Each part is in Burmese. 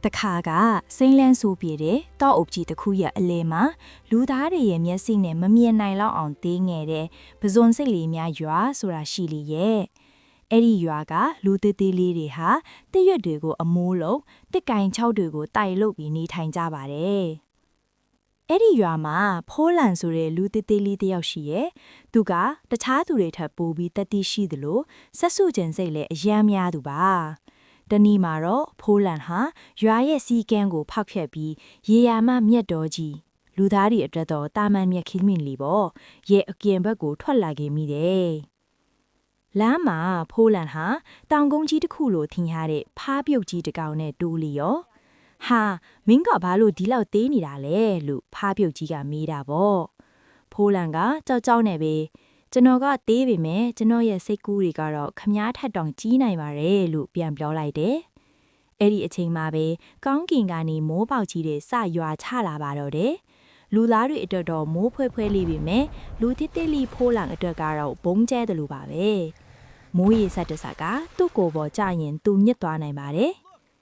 တခါကစိမ့်လန်းဆိုးပြေတဲ့တောက်အုပ်ကြီးတစ်ခုရဲ့အလဲမှာလူသားတွေရဲ့မျက်စိနဲ့မမြင်နိုင်လောက်အောင်သေးငယ်တဲ့ပဇွန်စိတ်လေးများရွာဆိုတာရှိလေရဲ့အဲ့ဒီရွာကလူသေးသေးလေးတွေဟာတစ်ရွက်တွေကိုအမိုးလုံးတစ်ကင်ချောက်တွေကိုတိုက်လုပ်ပြီးနေထိုင်ကြပါတယ်အဲ့ဒီရွာမှာဖိုးလန်ဆိုတဲ့လူသေးသေးလေးတစ်ယောက်ရှိရဲ့သူကတခြားသူတွေထပ်ပိုပြီးတတိရှိသလိုဆက်စုကျင်စိတ်လည်းအယမ်းများသူပါတနီမှာတော့ဖိုးလန်ဟာရွာရဲ့စီကန်းကိုဖောက်ဖြက်ပြီးရေယာမမြက်တော်ကြီးလူသားတွေအတွက်တော့တာမန်မြက်ခင်းမင်လီပေါ့ရဲ့အကင်ဘက်ကိုထွက်လာခဲ့မိတယ်လမ်းမှာဖိုးလန်ဟာတောင်ကုန်းကြီးတစ်ခုလိုထင်ရတဲ့ဖားပြုတ်ကြီးတစ်ကောင်နဲ့တူးလီရောဟာမင်းကဘာလို့ဒီလောက်သေးနေတာလဲလို့ဖားပြုတ်ကြီးကမေးတာပေါ့ဖိုးလန်ကကြောက်ကြောက်နေပဲကျွန်တော်ကသေးပေမဲ့ကျွန်တော်ရဲ့စိတ်ကူးတွေကတော့ခမားထက်တောင်ကြီးနိုင်ပါတယ်လို့ပြန်ပြောလိုက်တယ်။အဲ့ဒီအချိန်မှာပဲကောင်းကင်ကနေမိုးပေါက်ကြီးတွေစရွာချလာပါတော့တယ်။လူသားတွေအတွက်တော့မိုးဖွဲဖွဲလေးပေမဲ့လူတစ်တစ်လေးဖိုးလန်အတွက်ကတော့ဘုံကျဲတယ်လို့ပါပဲ။မိုးရေဆက်တဆကသူ့ကိုယ်ပေါ်ကျရင်သူညစ်သွားနိုင်ပါတယ်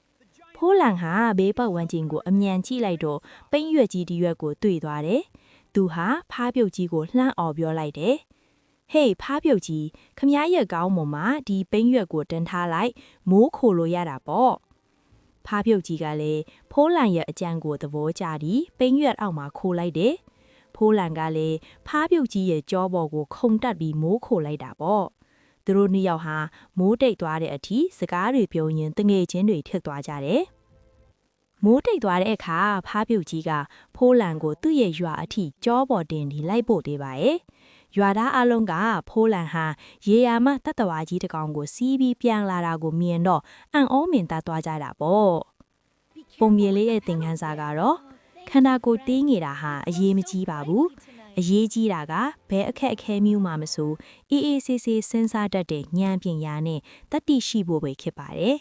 ။ဖိုးလန်ဟာဘေးပတ်ဝန်းကျင်ကိုအမြန်ကြည့်လိုက်တော့ပိန်းရွက်ကြီးတစ်ရွက်ကိုတွေ့သွားတယ်။သူဟာဖားပြုတ်ကြီးကိုလှမ်းအော်ပြောလိုက်တယ်။ဟေးဖားပြုတ်ကြီးခမည်းရဲ့ကောင်းပေါ်မှာဒီပိန်းရွက်ကိုတင်ထားလိုက်မိုးခိုလို့ရတာပေါ့ဖားပြုတ်ကြီးကလည်းဖိုးလန်ရဲ့အကြံကိုသဘောကျပြီးပိန်းရွက်အောက်မှာခိုလိုက်တယ်ဖိုးလန်ကလည်းဖားပြုတ်ကြီးရဲ့ကြောပေါ်ကိုခုန်တက်ပြီးမိုးခိုလိုက်တာပေါ့သူတို့နှစ်ယောက်ဟာမိုးတိတ်သွားတဲ့အထိစကားတွေပြောရင်းတငယ်ချင်းတွေထစ်သွားကြတယ်မိုးတိတ်သွားတဲ့အခါဖားပြုတ်ကြီးကဖိုးလန်ကိုသူ့ရဲ့ရွာအထိကြောပေါ်တင်ပြီးလိုက်ပို့သေးပါရဲ့ရွာသားအလုံးကဖိုးလန်ဟာရေယာမတတဝါကြီးတကောင်ကိုစီးပြီးပြန်လာတာကိုမြင်တော့အံ့ဩမြင်တတ်သွားကြတာပေါ့ပုံမြေလေးရဲ့သင်ခန်းစာကတော့ခန္ဓာကိုယ်တင်းနေတာဟာအရေးမကြီးပါဘူးအရေးကြီးတာကဘယ်အခက်အခဲမျိုးမှမဆိုအေးအေးဆေးဆေးစဉ်းစားတတ်တဲ့ဉာဏ်ပညာနဲ့တတိရှိဖို့ပဲဖြစ်ပါတယ်